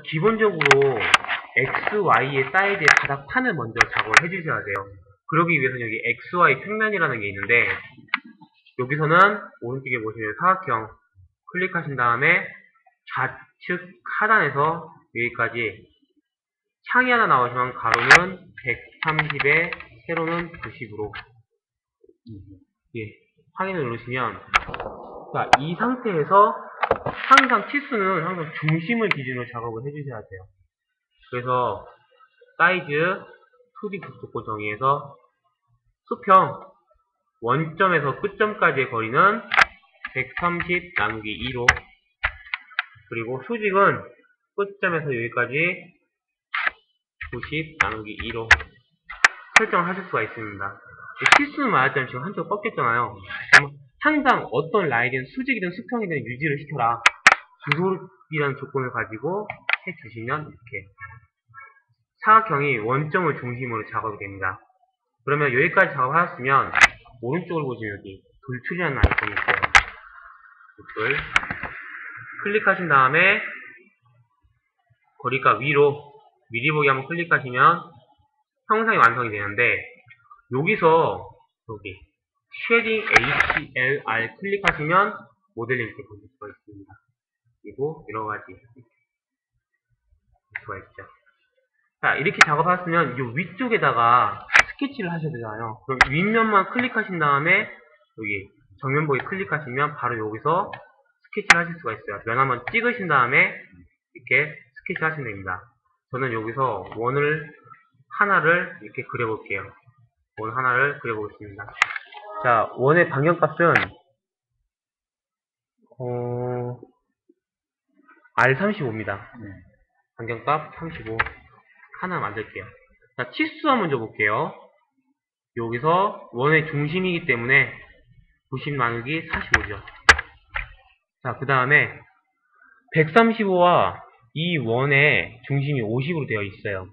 기본적으로 XY의 사이드의 바닥판을 먼저 작업을 해주셔야 돼요. 그러기 위해서는 여기 XY 평면이라는 게 있는데, 여기서는 오른쪽에 보시면 사각형 클릭하신 다음에 좌측 하단에서 여기까지 창이 하나 나오시면 가로는 130에 세로는 90으로 확인을 누르시면, 자, 이 상태에서 항상 치수는 항상 중심을 기준으로 작업을 해주셔야 돼요. 그래서 사이즈 2D 구속도 정의에서 수평 원점에서 끝점까지의 거리는 130 나누기 2로, 그리고 수직은 끝점에서 여기까지 90 나누기 2로 설정하실 수가 있습니다. 치수는 말했자면 지금 한쪽 꺾였잖아요. 항상 어떤 라인이든 수직이든 수평이든 유지를 시켜라, 구속이라는 조건을 가지고 해주시면 이렇게 사각형이 원점을 중심으로 작업이 됩니다. 그러면 여기까지 작업하셨으면 오른쪽을 보시면 여기 돌출이라는 아이콘이 있어요. 돌출 클릭하신 다음에 거리가 위로 미리 보기 한번 클릭하시면 형상이 완성이 되는데, 여기서 여기 쉐딩 HLR 클릭하시면 모델링 이렇게 보실 수가 있습니다. 그리고 여러가지 볼 수가 있죠. 자, 이렇게 작업하셨으면 이 위쪽에다가 스케치를 하셔야 되잖아요. 그럼 윗면만 클릭하신 다음에 여기 정면 보기 클릭하시면 바로 여기서 스케치를 하실 수가 있어요. 면 한번 찍으신 다음에 이렇게 스케치 하시면 됩니다. 저는 여기서 원을 하나를 이렇게 그려볼게요. 원 하나를 그려보겠습니다. 자, 원의 반경값은 R35입니다. 반경값 35 하나 만들게요. 자, 치수 한번 줘볼게요. 여기서 원의 중심이기 때문에 90 나누기 45죠. 자, 그 다음에 135와 이 원의 중심이 50으로 되어 있어요.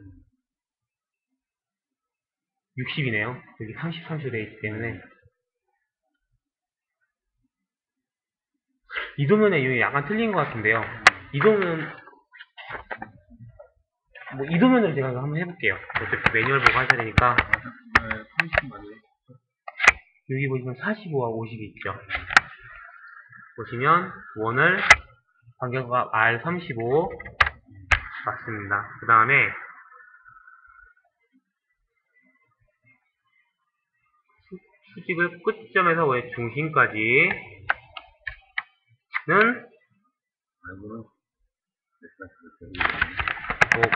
60이네요. 여기 30, 30으로 되어 있기 때문에. 이도면에 이게 약간 틀린 것 같은데요. 이도면, 이도면으로 제가 한번 해볼게요. 어차피 매뉴얼 보고 하셔야 되니까. 여기 보시면 45와 50이 있죠. 보시면 원을 반경값 R35 맞습니다. 그 다음에 수직을 끝점에서 원의 중심까지는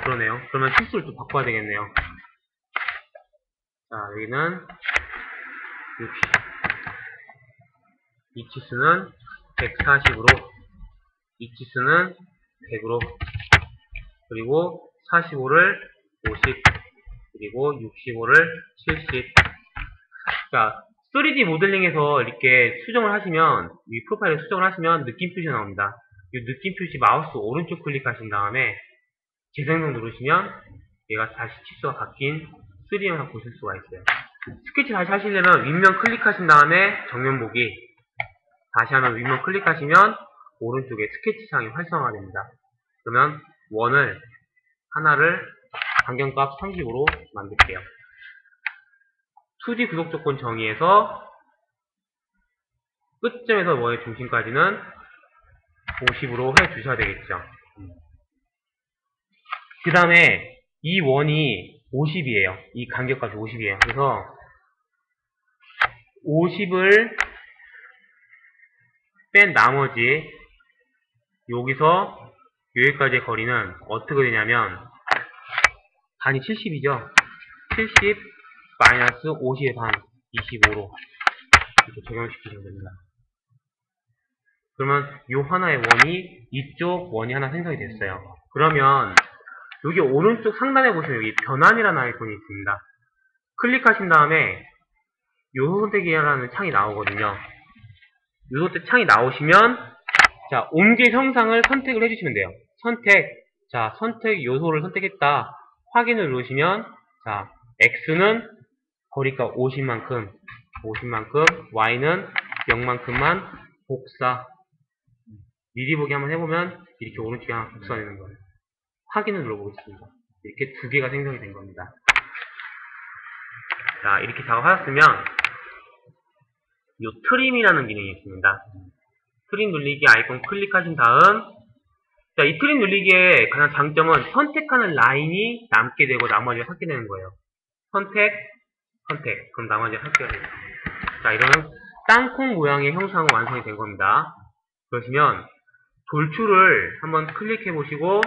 그러네요. 그러면 치수를 또 바꿔야 되겠네요. 자, 여기는 60. 이 치수는 140으로, 이 치수는 100으로, 그리고 45를 50, 그리고 65를 70. 자, 3D 모델링에서 이렇게 수정을 하시면, 이 프로파일을 수정을 하시면 느낌 표시 나옵니다. 이 느낌 표시 마우스 오른쪽 클릭하신 다음에 재생성 누르시면 얘가 다시 치수가 바뀐 3D 영상 보실 수가 있어요. 스케치 다시 하시려면 윗면 클릭하신 다음에 정면 보기, 다시 하면 윗면 클릭하시면 오른쪽에 스케치창이 활성화됩니다. 그러면 원을 하나를 반경값 30으로 만들게요. 2D 구속 조건 정의에서 끝점에서 원의 중심까지는 50으로 해주셔야 되겠죠. 그 다음에 이 원이 50이에요. 이 간격값이 50이에요. 그래서 50을 뺀 나머지 여기서 여기까지의 거리는 어떻게 되냐면 반이 70이죠. 70 마이너스 50의 반 25로 이렇게 적용시키시면 됩니다. 그러면 이 하나의 원이 이쪽 원이 하나 생성이 됐어요. 그러면 여기 오른쪽 상단에 보시면 여기 변환이라는 아이콘이 있습니다. 클릭하신 다음에 요소 선택이라는 창이 나오거든요. 요소 창이 나오시면 자, 옮길 형상을 선택을 해주시면 돼요. 자, 선택 요소를 선택했다. 확인을 누르시면 자, X는 거리가 50만큼, Y는 0만큼만 복사. 미리 보기 한번 해보면 이렇게 오른쪽에 하나 복사되는 거예요. 확인을 눌러보겠습니다. 이렇게 두 개가 생성이 된 겁니다. 자, 이렇게 작업하셨으면 요 트림이라는 기능이 있습니다. 트림 누르기 아이콘 클릭하신 다음, 자, 이 트림 누르기의 가장 장점은 선택하는 라인이 남게 되고 나머지가 삭게 되는 거예요. 선택, 그럼 나머지가 삭제가 됩니다. 자, 이런 땅콩 모양의 형상은 완성이 된 겁니다. 그러시면 돌출을 한번 클릭해 보시고,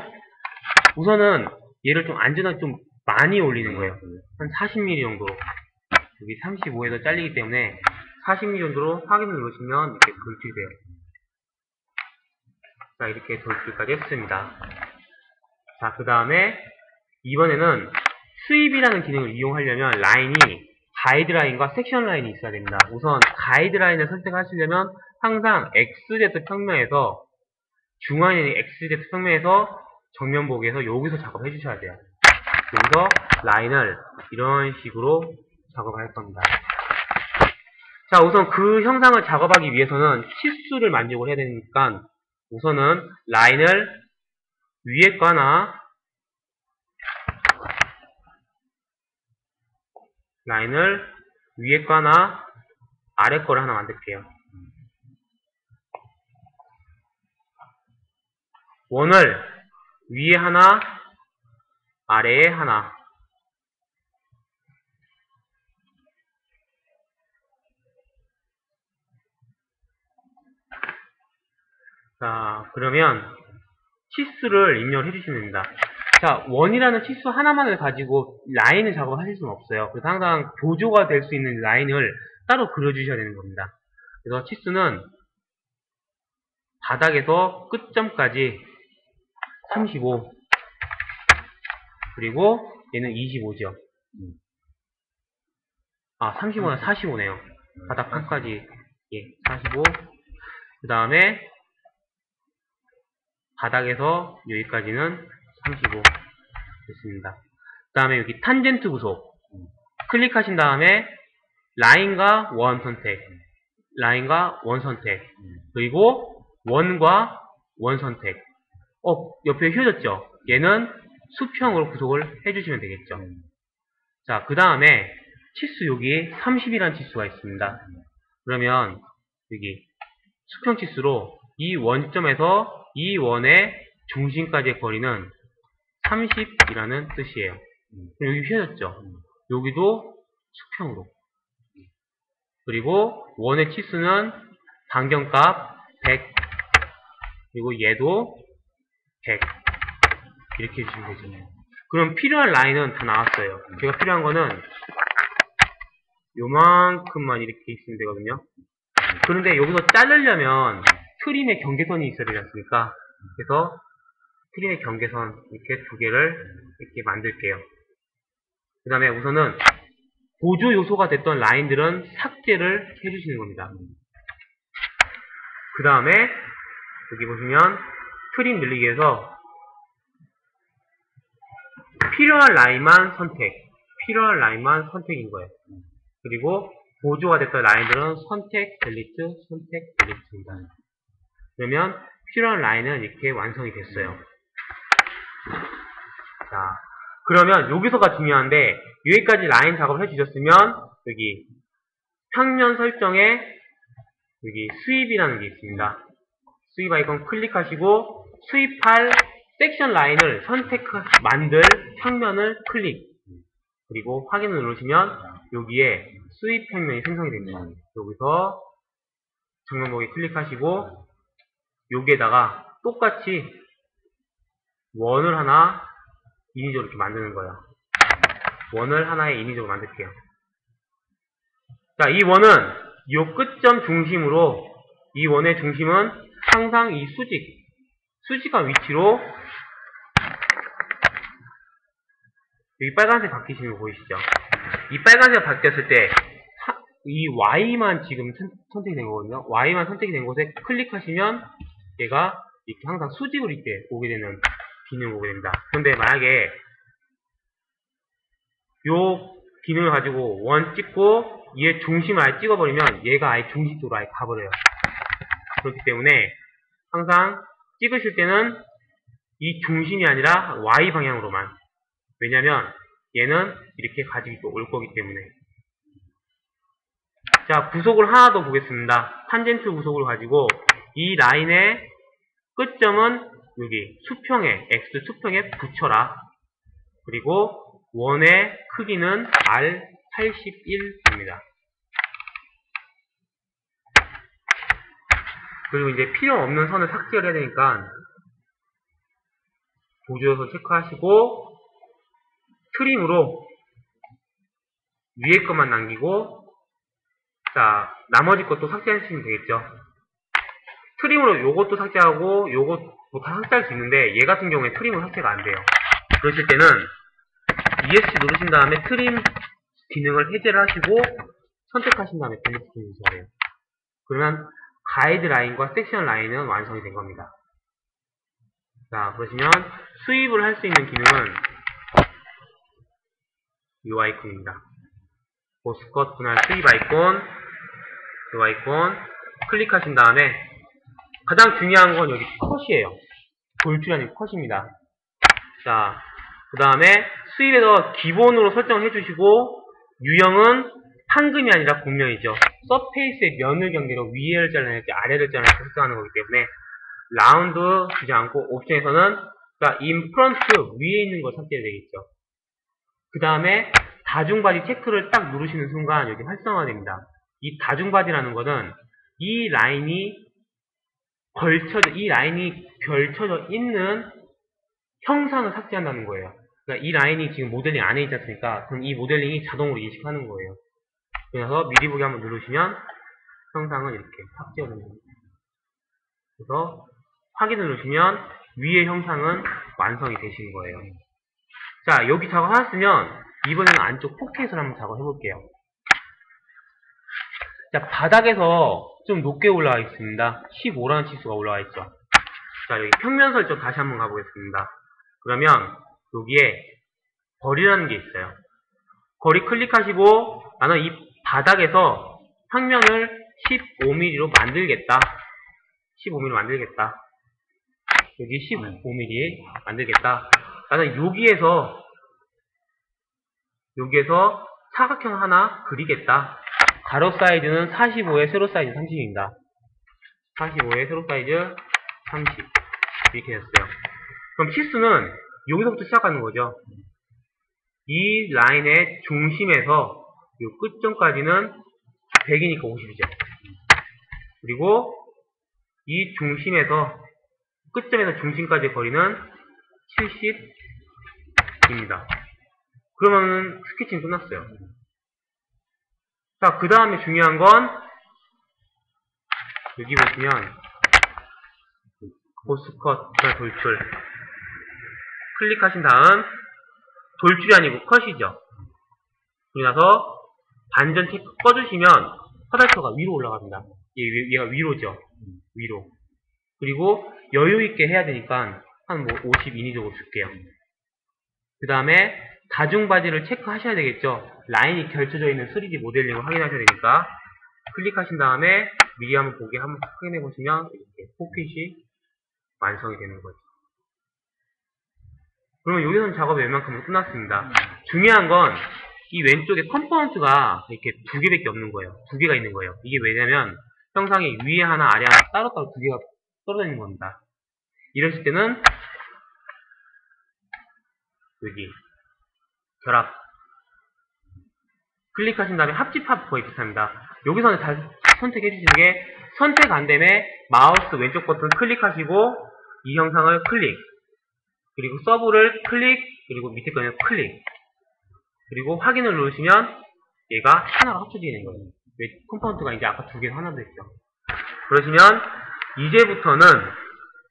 우선은 얘를 좀 안전하게 좀 많이 올리는 거예요. 한 40mm 정도로. 여기 35에서 잘리기 때문에 40mm 정도로 확인을 누르시면 이렇게 돌출이 돼요. 자, 이렇게 돌출까지 했습니다. 자, 그 다음에 이번에는 스윕이라는 기능을 이용하려면 라인이 가이드라인과 섹션 라인이 있어야 됩니다. 우선 가이드라인을 선택하시려면 항상 XZ 평면에서 중앙에 있는 XZ 평면에서 정면 보기에서 여기서 작업해 주셔야 돼요. 여기서 라인을 이런 식으로 작업할 겁니다. 자, 우선 그 형상을 작업하기 위해서는 치수를 만족을 해야 되니까 우선은 라인을 위에 거나 아래 거를 하나 만들게요. 원을 위에 하나, 아래에 하나. 자, 그러면 치수를 입력을 해주시면 됩니다. 자, 원이라는 치수 하나만을 가지고 라인을 작업하실 수는 없어요. 그래서 항상 보조가 될 수 있는 라인을 따로 그려주셔야 되는 겁니다. 그래서 치수는 바닥에서 끝점까지 35, 그리고 얘는 25죠. 35는 45네요. 바닥 끝까지 45. 그 다음에 바닥에서 여기까지는 35 됐습니다. 그 다음에 여기 탄젠트 구속 클릭하신 다음에 라인과 원 선택, 그리고 원과 원 선택. 옆에 휘어졌죠? 얘는 수평으로 구속을 해주시면 되겠죠. 자, 그 다음에 치수 여기 30이라는 치수가 있습니다. 그러면 여기 수평 치수로 이 원점에서 이 원의 중심까지의 거리는 30이라는 뜻이에요. 여기 휘어졌죠? 여기도 수평으로. 그리고 원의 치수는 반경값 100, 그리고 얘도 100 이렇게 해주시면 되죠. 그럼 필요한 라인은 다 나왔어요. 제가 필요한 거는 요만큼만 이렇게 있으면 되거든요. 그런데 여기서 자르려면 트림의 경계선이 있어야 되지 않습니까? 그래서 트림의 경계선 이렇게 두 개를 이렇게 만들게요. 그 다음에 우선은 보조 요소가 됐던 라인들은 삭제를 해주시는 겁니다. 그 다음에 여기 보시면 트림 늘리기에서 필요한 라인만 선택인 거예요. 그리고 보조가 됐던 라인들은 선택, 델리트입니다. 그러면 필요한 라인은 이렇게 완성이 됐어요. 자, 그러면 여기서가 중요한데 여기까지 라인 작업을 해주셨으면 여기 평면 설정에 여기 스윕이라는 게 있습니다. 스윕 아이콘 클릭하시고 스윕할 섹션 라인을 만들 평면을 클릭, 그리고 확인을 누르시면 여기에 스윕 평면이 생성이 됩니다. 여기서 정면 보기 클릭하시고 여기에다가 똑같이 원을 하나 인위적으로 이렇게 만드는 거예요. 원을 하나의 인위적으로 만들게요. 자, 이 원은 이 끝점 중심으로, 이 원의 중심은 항상 이 수직한 위치로, 여기 빨간색 바뀌시는 거 보이시죠? 이 빨간색 바뀌었을 때 이 Y만 지금 선택이 된 거거든요. Y만 선택이 된 곳에 클릭하시면 얘가 이렇게 항상 수직으로 이렇게 오게 되는 기능이 오게 됩니다. 그런데 만약에 요 기능을 가지고 원 찍고 얘 중심을 아예 찍어버리면 얘가 아예 중심 쪽으로 아예 가버려요. 그렇기 때문에 항상 찍으실 때는 이 중심이 아니라 Y 방향으로만. 왜냐면 얘는 이렇게 가지고 또 올 거기 때문에. 자, 구속을 하나 더 보겠습니다. 탄젠트 구속을 가지고 이 라인의 끝점은 여기 수평에, X 수평에 붙여라. 그리고 원의 크기는 R81입니다. 그리고 이제 필요 없는 선을 삭제를 해야 되니까 보조요소 체크하시고 트림으로 위에 것만 남기고, 자, 나머지 것도 삭제하시면 되겠죠. 트림으로 요것도 삭제하고 요것도 다 삭제할 수 있는데 얘 같은 경우에 트림은 삭제가 안 돼요. 그러실 때는 ESC 누르신 다음에 트림 기능을 해제를 하시고 선택하신 다음에 밸런스 기능 유지해야 돼요. 그러면 가이드 라인과 섹션 라인은 완성이 된 겁니다. 자, 그러시면 수입을 할 수 있는 기능은 이 아이콘입니다. 보스컷 분할 수입 아이콘, 이 아이콘 클릭하신 다음에 가장 중요한 건 여기 컷이에요. 돌출이 아닌 컷입니다. 자, 그 다음에 수입에서 기본으로 설정을 해주시고 유형은 판금이 아니라 곡면이죠. 서페이스의 면을 경계로 위에를 잘라낼지 아래를 잘라낼지 설정하는 거기 때문에 라운드 주지 않고 옵션에서는 인프런트 위에 있는 거 삭제해야 되겠죠. 그 다음에 다중바디 체크를 딱 누르시는 순간 여기 활성화됩니다. 이 다중바디라는 거는 이 라인이 걸쳐져 있는 형상을 삭제한다는 거예요. 그러니까 이 라인이 지금 모델링 안에 있지 않습니까? 그럼 이 모델링이 자동으로 인식하는 거예요. 그래서 미리 보기 한번 누르시면 형상은 이렇게 삭제가 됩니다. 그래서 확인을 누르시면 위의 형상은 완성이 되시는 거예요. 자, 여기 작업하셨으면 이번에는 안쪽 포켓을 한번 작업해 볼게요. 자, 바닥에서 좀 높게 올라와 있습니다. 15라는 치수가 올라와 있죠. 자, 여기 평면 설정 다시 한번 가보겠습니다. 그러면 여기에 거리라는 게 있어요. 거리 클릭하시고 나는 이 바닥에서 평면을 15mm로 만들겠다. 15mm 만들겠다. 여기 15mm 만들겠다. 나는 여기에서 사각형 하나 그리겠다. 가로 사이즈는 45에 세로 사이즈 30입니다. 45에 세로 사이즈 30 이렇게 됐어요. 그럼 치수는 여기서부터 시작하는 거죠. 이 라인의 중심에서 이 끝점까지는 100이니까 50이죠. 그리고 이 중심에서 끝점에서 중심까지의 거리는 70입니다. 그러면 스케치는 끝났어요. 자, 그 다음에 중요한 건 여기 보시면 보스컷 돌출 클릭하신 다음 돌출이 아니고 컷이죠. 그리고 나서 반전 체크 꺼주시면 화살표가 위로 올라갑니다. 얘가 위로죠. 위로. 그리고 여유있게 해야 되니까 한 52니 정도 줄게요. 그 다음에 다중바디를 체크하셔야 되겠죠. 라인이 결쳐져 있는 3D 모델링을 확인하셔야 되니까 클릭하신 다음에 미리 한번 확인해 보시면 이렇게 포켓이 완성이 되는 거죠. 그러면 여기서는 작업이 웬만큼은 끝났습니다. 중요한 건 이 왼쪽에 컴포넌트가 이렇게 두 개밖에 없는 거예요. 두 개가 있는 거예요. 이게 왜냐면 형상이 위에 하나 아래 하나 따로따로 두 개가 떨어져 있는 겁니다. 이러실 때는 여기 결합 클릭하신 다음에 합집합 거의 비슷합니다. 여기서는 잘 선택해 주시는 게 선택 안됨에 마우스 왼쪽 버튼 클릭하시고 이 형상을 클릭 그리고 서브를 클릭 그리고 밑에 거는 클릭 그리고 확인을 누르시면 얘가 하나로 합쳐지게 된 거예요. 컴포넌트가 이제 아까 두 개에서 하나 됐죠. 그러시면 이제부터는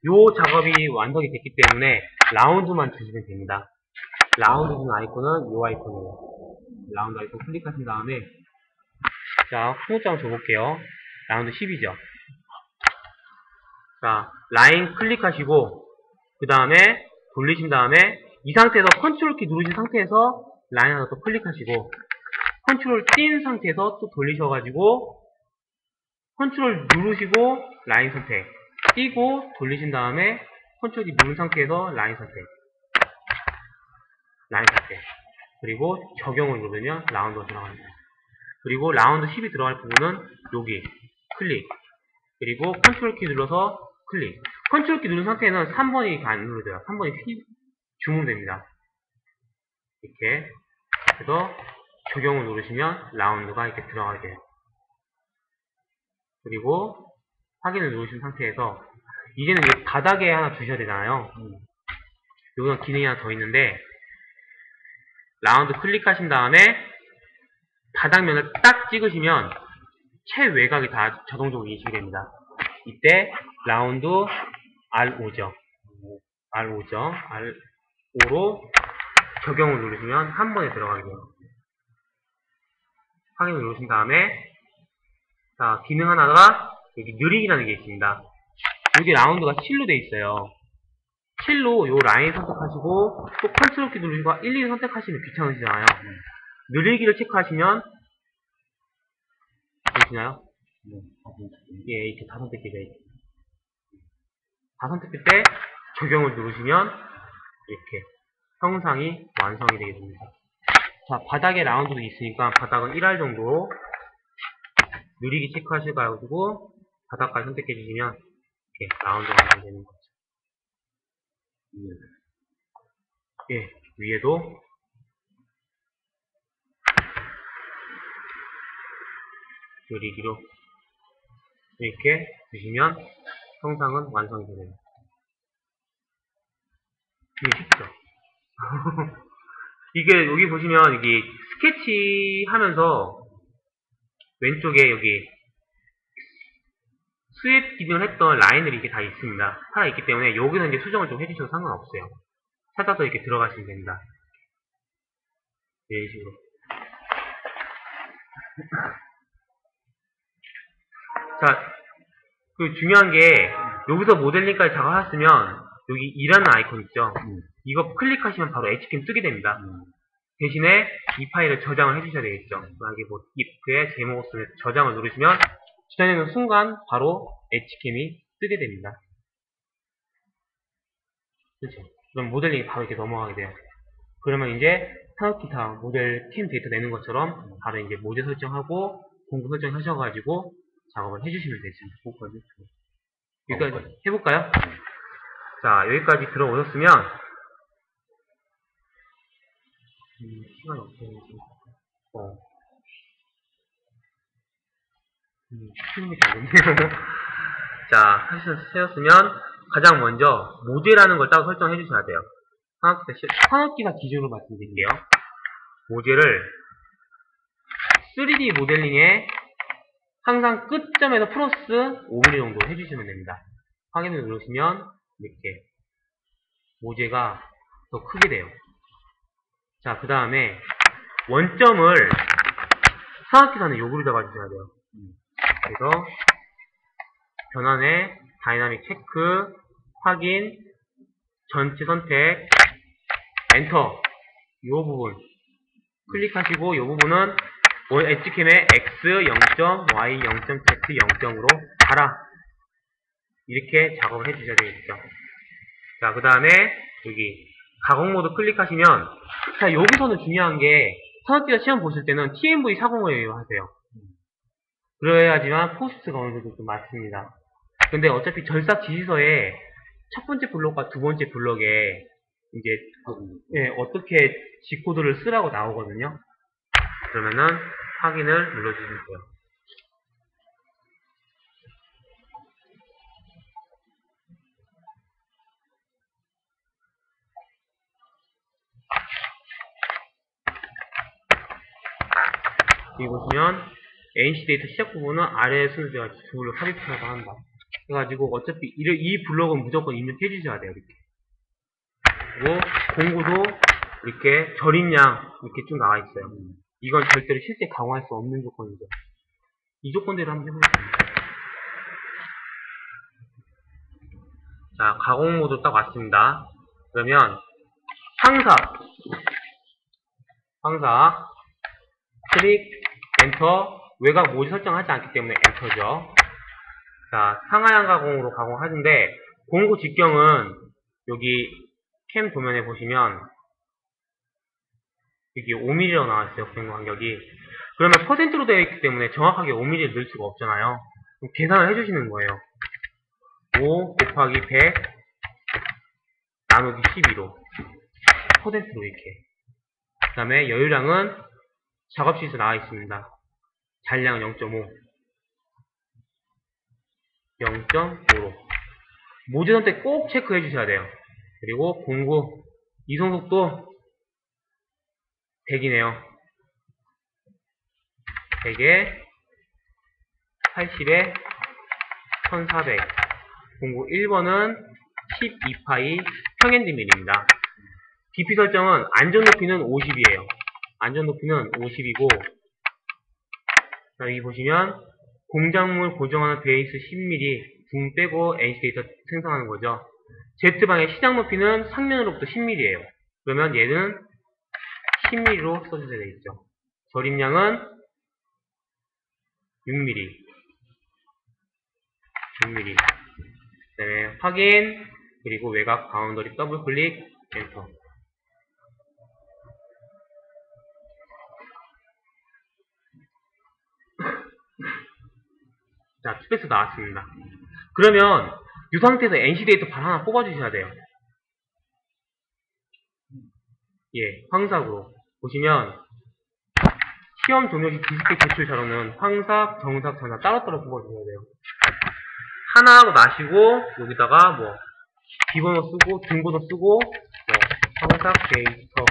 요 작업이 완성이 됐기 때문에 라운드만 주시면 됩니다. 라운드 주는 아이콘은 요 아이콘이에요. 라운드 아이콘 클릭하신 다음에 자, 풍호장 줘볼게요. 라운드 10이죠. 자, 라인 클릭하시고 그 다음에 돌리신 다음에 이 상태에서 컨트롤 키 누르신 상태에서 라인 하나 또 클릭하시고 컨트롤 띈 상태에서 또 돌리셔가지고 컨트롤 누르시고 라인 선택 띄고 돌리신 다음에 컨트롤 키 누른 상태에서 라인 선택. 그리고 적용을 누르면 라운드가 들어갑니다. 그리고 라운드 10이 들어갈 부분은 여기 클릭. 그리고 컨트롤 키 눌러서 클릭. 컨트롤 키 누른 상태에는 3번이 안 누르져요. 3번이 주문 됩니다. 이렇게. 그래서 적용을 누르시면 라운드가 이렇게 들어가게 돼요. 그리고 확인을 누르신 상태에서 이제는 이 바닥에 하나 두셔야 되잖아요. 여기서 기능이 하나 더 있는데 라운드 클릭하신 다음에 바닥면을 딱 찍으시면 최외곽이 다 자동적으로 인식이 됩니다. 이때 라운드 R5죠. R5로 적용을 누르시면 한 번에 들어가게 돼요. 확인을 누르신 다음에 자, 기능 하나가 여기 느리기라는 게 있습니다. 여기 라운드가 7로 돼 있어요. 7로 요 라인 선택하시고 또 컨트롤 키 누르시고 1, 2 선택하시면 귀찮으시잖아요. 느리기를 체크하시면 보이시나요? 예, 이렇게 다 선택이 돼요. 다 선택할 때 적용을 누르시면 이렇게 형상이 완성이 되게 됩니다. 자, 바닥에 라운드도 있으니까 바닥은 1할 정도 느리기 체크하셔가지고 바닥까지 선택해 주시면 이렇게 라운드가 완성되는 거죠. 예, 위에도 느리기로 이렇게 주시면 형상은 완성이 됩니다. 이게 쉽죠? 이게 여기 보시면 여기 스케치 하면서 왼쪽에 여기 스왑 기능을 했던 라인들이 이렇게 다 있습니다. 살아있기 때문에 여기서 이제 수정을 좀 해주셔도 상관없어요. 찾아서 이렇게 들어가시면 됩니다. 이런 식으로. 자, 그 중요한 게 여기서 모델링까지 작업하셨으면 여기 2라는 아이콘 있죠? 이거 클릭하시면 바로 H캠 뜨게 됩니다. 대신에 이 파일을 저장을 해주셔야 되겠죠. 만약에 뭐 if에 제목을 쓰면 저장을 누르시면 저장되는 순간 바로 H캠이 뜨게 됩니다. 그렇죠. 그럼 모델링이 바로 이렇게 넘어가게 돼요. 그러면 이제 산업기타 모델 캠 데이터 내는 것처럼 바로 이제 모델 설정하고 공구 설정하셔가지고 작업을 해주시면 되죠. 여기까지 해볼까요? 자, 여기까지 들어오셨으면 시간이 없어요. 시간이 잘됐네요. 자, 하셨으면 가장 먼저 모델이라는 걸 따로 설정해 주셔야 돼요. 산업기사 기준으로 말씀드릴게요. 모델을 3D 모델링에 항상 끝점에서 플러스 5mm 정도 해주시면 됩니다. 확인을 누르시면 이렇게 모재가 더 크게 돼요. 자, 그 다음에 원점을 산업기사는 요구를 잡아주셔야 돼요. 그래서 변환에 다이나믹 체크, 확인, 전체 선택, 엔터 이 부분 클릭하시고 이 부분은 엣지캠의 X 0점, Y 0점, Z 0점으로 달아 이렇게 작업을 해주셔야 되겠죠. 자, 그 다음에 여기 가공 모드 클릭하시면 자, 여기서는 중요한 게 산업기사 시험 보실 때는 TMV 40을 하세요. 그래야지만 포스트가 어느 정도 좀 맞습니다. 근데 어차피 절삭 지시서에 첫 번째 블록과 두 번째 블록에 이제 어떻게 G코드를 쓰라고 나오거든요. 그러면은 확인을 눌러주시면 돼요. 여기 보시면 NC 데이터 시작 부분은 아래 순서대로 두 블록 삽입하라고 한다. 그래가지고 어차피 이 블록은 무조건 입력해 주셔야 돼요. 이렇게. 그리고 공구도 이렇게 절임량 이렇게 쭉 나와 있어요. 이건 절대로 실제 강화할 수 없는 조건이죠. 이 조건대로 한번 해보겠습니다. 자, 가공 모드 딱 왔습니다. 그러면 상사 클릭 엔터 외곽 모지 설정하지 않기 때문에 엔터죠. 자, 상하향 가공으로 가공하는데 공구 직경은 여기 캠 도면에 보시면 여기 5mm라고 나와있어요. 부행구 간격이. 그러면 퍼센트로 되어 있기 때문에 정확하게 5mm를 넣을 수가 없잖아요. 그럼 계산을 해주시는 거예요. 5 곱하기 100 나누기 12로 퍼센트로 이렇게. 그 다음에 여유량은 작업실에서 나와 있습니다. 잔량은 0.5 0.5로 모재 선택 꼭 체크해 주셔야 돼요. 그리고 공구 이송속도 100이네요. 100에 80에 1400 공구 1번은 12파이 평행드밀입니다. 깊이 설정은 안전 높이는 50이에요. 안전 높이는 50이고 여기 보시면 공작물 고정하는 베이스 10mm 붕 빼고 NC 데이터 생성하는 거죠. Z방의 시작 높이는 상면으로부터 10mm예요. 그러면 얘는 10mm로 써주셔야 되겠죠. 절임량은 6mm. 6mm. 그 다음에 확인, 그리고 외곽 바운더리 더블 클릭, 엔터. 자, 스페이스 나왔습니다. 그러면 이 상태에서 NC 데이터 발 하나 뽑아주셔야 돼요. 예, 황삭으로. 보시면 시험 종료 시 디스플레이 제출 자료는 황삭, 정삭, 전삭 따로따로 뽑아주셔야 돼요. 하나 하고 나시고 여기다가 뭐 비번호 쓰고 등번호 쓰고 뭐 황삭 데이터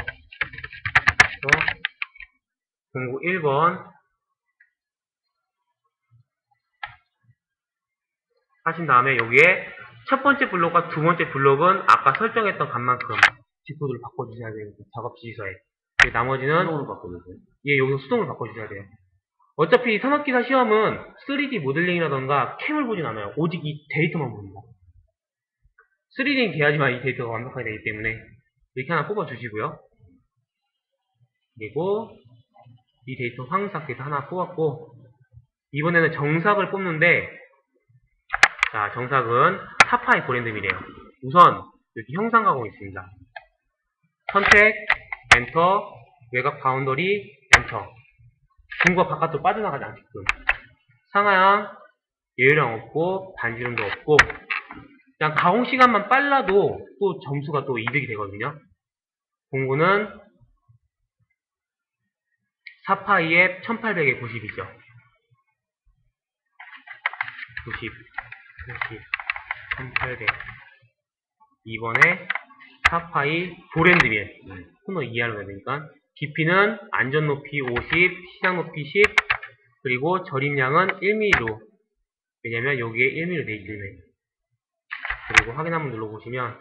공구 1번 하신 다음에 여기에 첫 번째 블록과 두 번째 블록은 아까 설정했던 값만큼 디코드를 바꿔주셔야 돼요. 작업 지시서에. 나머지는 수동으로 바꿔주세요. 예, 여기서 수동으로 바꿔주셔야 돼요. 어차피 산업기사 시험은 3D 모델링이라던가 캠을 보진 않아요. 오직 이 데이터만 봅니다. 3D는 돼야지만 이 데이터가 완벽하게 되기 때문에 이렇게 하나 뽑아주시고요. 그리고 이 데이터 황삭 데이터 하나 뽑았고 이번에는 정삭을 뽑는데 자, 정삭은 4파이 브랜드밀이에요. 우선 여기 형상 가공이 있습니다. 선택, 엔터, 외곽 바운더리, 엔터. 중과 바깥으로 빠져나가지 않게끔. 상하향, 예유량 없고, 반지름도 없고, 그냥 가공 시간만 빨라도 또 점수가 또 이득이 되거든요. 공구는 4파이에 1800에 90이죠. 90, 1800. 이번에 4파이 브랜드밀. 코너 이하로 해야 되니까. 깊이는 안전 높이 50, 시작 높이 10, 그리고 절임량은 1mm로. 왜냐면 여기에 1mm로 되어 있기 때문에. 그리고 확인 한번 눌러보시면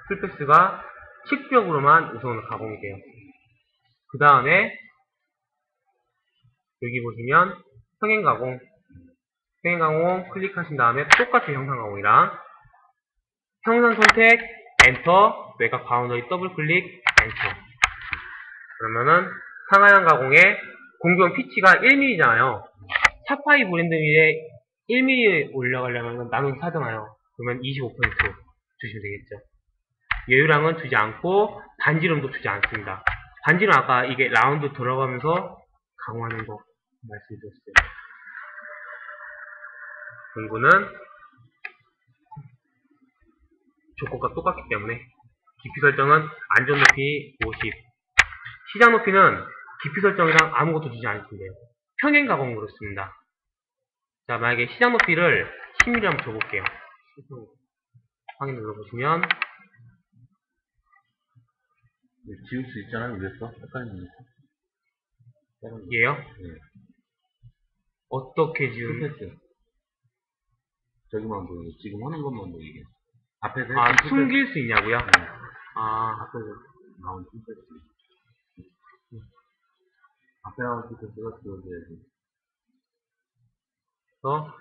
풀패스가 측벽으로만 우선으로 가공이 돼요. 그 다음에 여기 보시면 평행가공 클릭하신 다음에 똑같은 형상 가공이랑 형상 선택, 엔터, 외곽 바운더리 더블 클릭, 엔터. 그러면은 상하향 가공의 공정 피치가 1mm잖아요. 4파이 브랜드밀에 1mm 올라가려면 나누기 4잖아요. 그러면 25% 주시면 되겠죠. 예유량은 주지 않고 반지름도 주지 않습니다. 반지름 아까 이게 라운드 들어가면서 가공하는 거 말씀드렸어요. 공구는 조건과 똑같기 때문에 깊이 설정은 안전 높이 50, 시작 높이는 깊이 설정이랑 아무것도 주지 않습니다. 평행 가공으로 그렇습니다. 자, 만약에 시작 높이를 10mm 한번 줘볼게요. 확인 눌러보시면 지울 수 있잖아요, 위에서. 헷갈리니까. 얘요? 네. 어떻게 지우는? 풀패스. 저기만 보여요. 지금 하는 것만 보이게. 앞에서 숨길 수 있냐고요? 네. 앞에서 나온 풀패스. 앞에 나온 풀패스가 지워져야지. 그래서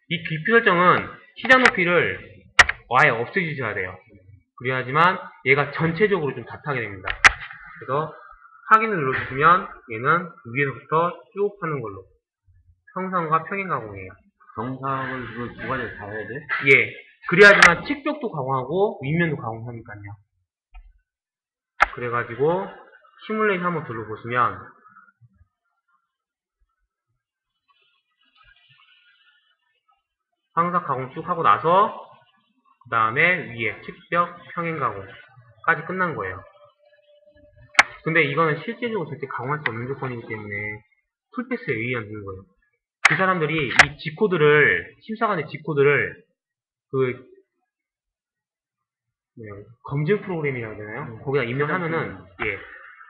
이 깊이 설정은 시작 높이를 아예 없애주셔야 돼요. 그래야지만 얘가 전체적으로 좀 다 타게 됩니다. 그래서 확인을 눌러주시면 얘는 위에서부터 쭉 하는 걸로 형상과 평행 가공이에요. 정삭을 그 두 가지를 다 해야 돼? 예. 그래야지만 측벽도 가공하고 윗면도 가공하니까요. 그래가지고 시뮬레이션 한번 둘러보시면 황삭 가공 쭉 하고 나서 그 다음에 위에 측벽 평행 가공까지 끝난 거예요. 근데 이거는 실제적으로 절대 가공할 수 없는 조건이기 때문에 풀패스에 의의한 거예요. 그 사람들이 이 G코드를, 심사관의 G코드를 검증 프로그램이라고 해야 되나요? 거기다 입력하면은, 예.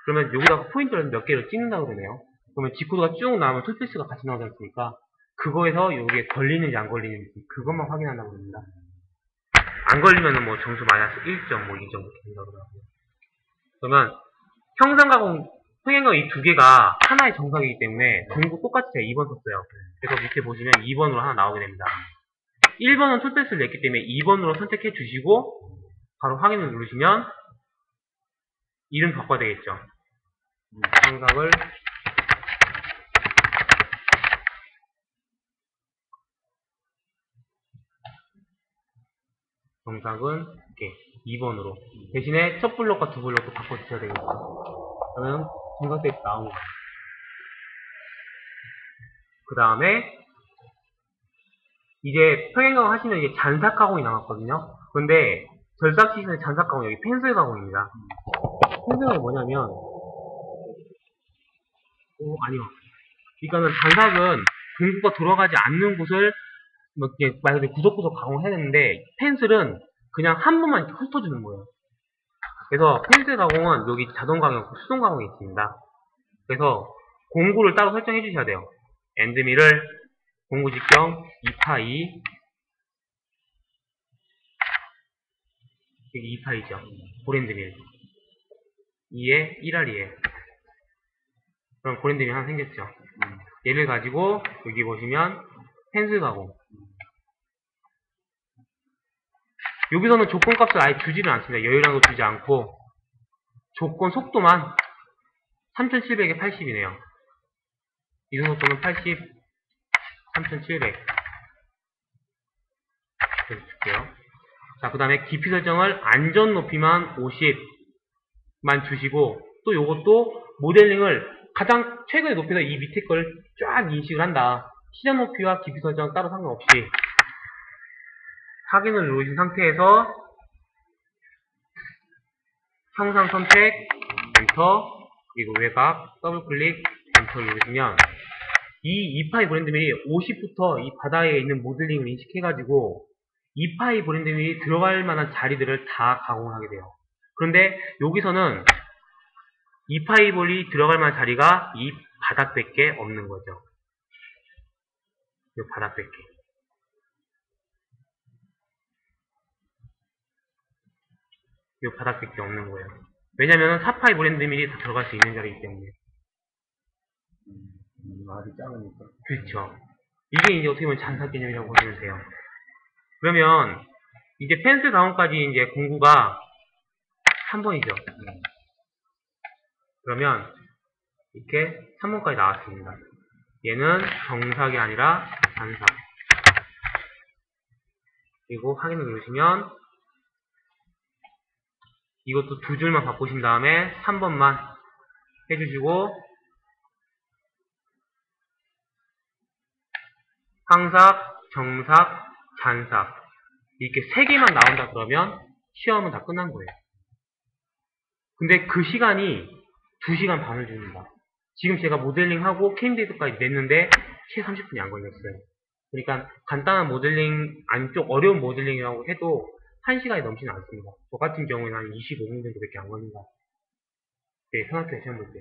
그러면 여기다가 포인트를 몇 개를 찍는다고 그러네요. 그러면 G코드가 쭉 나오면 풀패스가 같이 나오지 않습니까? 그거에서 여기에 걸리는지 안 걸리는지 그것만 확인한다고 합니다. 안 걸리면은 뭐 점수 마이너스 1점, 뭐 2점 이렇게 된다고 하더라고요. 그러면 형상가공, 평행가공 이 두 개가 하나의 정삭이기 때문에 공구 똑같이 제가 2번 썼어요. 그래서 밑에 보시면 2번으로 하나 나오게 됩니다. 1번은 풀패스를 냈기 때문에 2번으로 선택해 주시고 바로 확인을 누르시면 이름 바꿔야 되겠죠. 정삭을 정삭은 이렇게 2번으로 대신에 첫 블록과 두 블록도 바꿔주셔야 되겠죠. 그러면 정삭 텍스트 나온 거예요. 그 다음에 이제 평행가공 하시면 이게 잔삭 가공이 나왔거든요. 근데 절삭 시즌의 잔삭 가공 여기 펜슬 가공입니다. 펜슬 가공이 뭐냐면 아니요. 그러니까는 잔삭은 공구가 돌아가지 않는 곳을 뭐 이렇게 말 그대로 구석구석 가공해야 되는데 펜슬은 그냥 한 번만 이렇게 훑어주는 거예요. 그래서 펜슬 가공은 여기 자동 가공, 수동 가공이 있습니다. 그래서 공구를 따로 설정해 주셔야 돼요. 엔드밀을 공구 직경 2파이 여기 2파이죠. 고랜드밀 2에 1알이에요. 그럼 고랜드밀 하나 생겼죠. 얘를 가지고 여기 보시면 펜슬 가공 여기서는 조건값을 아예 주지를 않습니다. 여유량도 주지 않고 조건 속도만 3700에 80이네요. 이동 속도는 80, 3700 이렇게 줄게요. 자, 그 다음에 깊이 설정을 안전 높이만 50만 주시고 또 요것도 모델링을 가장 최근의 높이에서 이 밑에 걸 쫙 인식을 한다. 시작 높이와 깊이 설정 따로 상관없이 확인을 누르신 상태에서 형상 선택, 엔터, 그리고 외곽, 더블 클릭, 엔터 누르시면 이 2파이 브랜드밀이 50부터 이 바닥에 있는 모델링을 인식해가지고 2파이 브랜드밀이 들어갈 만한 자리들을 다 가공을 하게 돼요. 그런데 여기서는 2파이 볼이 들어갈 만한 자리가 이 바닥밖에 없는 거죠. 이 바닥밖에. 이 바닥밖에 없는 거예요. 왜냐면 4파이 브랜드밀이 다 들어갈 수 있는 자리이기 때문에. 알이 작으니까. 그렇죠. 이게 이제 어떻게 보면 잔삭 개념이라고 보시면 돼요. 그러면 이제 펜슬 가공까지 이제 공구가 3번이죠. 그러면 이렇게 3번까지 나왔습니다. 얘는 정삭이 아니라 잔삭. 그리고 확인을 누르시면 이것도 두 줄만 바꾸신 다음에 3번만 해주시고 황삭, 정삭, 잔삭 이렇게 3개만 나온다 그러면 시험은 다 끝난 거예요. 근데 그 시간이 2시간 반을 줍니다. 지금 제가 모델링하고 캠데이터까지 냈는데 채 30분이 안 걸렸어요. 그러니까 간단한 모델링, 안쪽 어려운 모델링이라고 해도 1시간이 넘지는 않습니다. 저 같은 경우에는 한 25분 정도밖에 안 걸린다. 네, 생각해 시험 볼 때.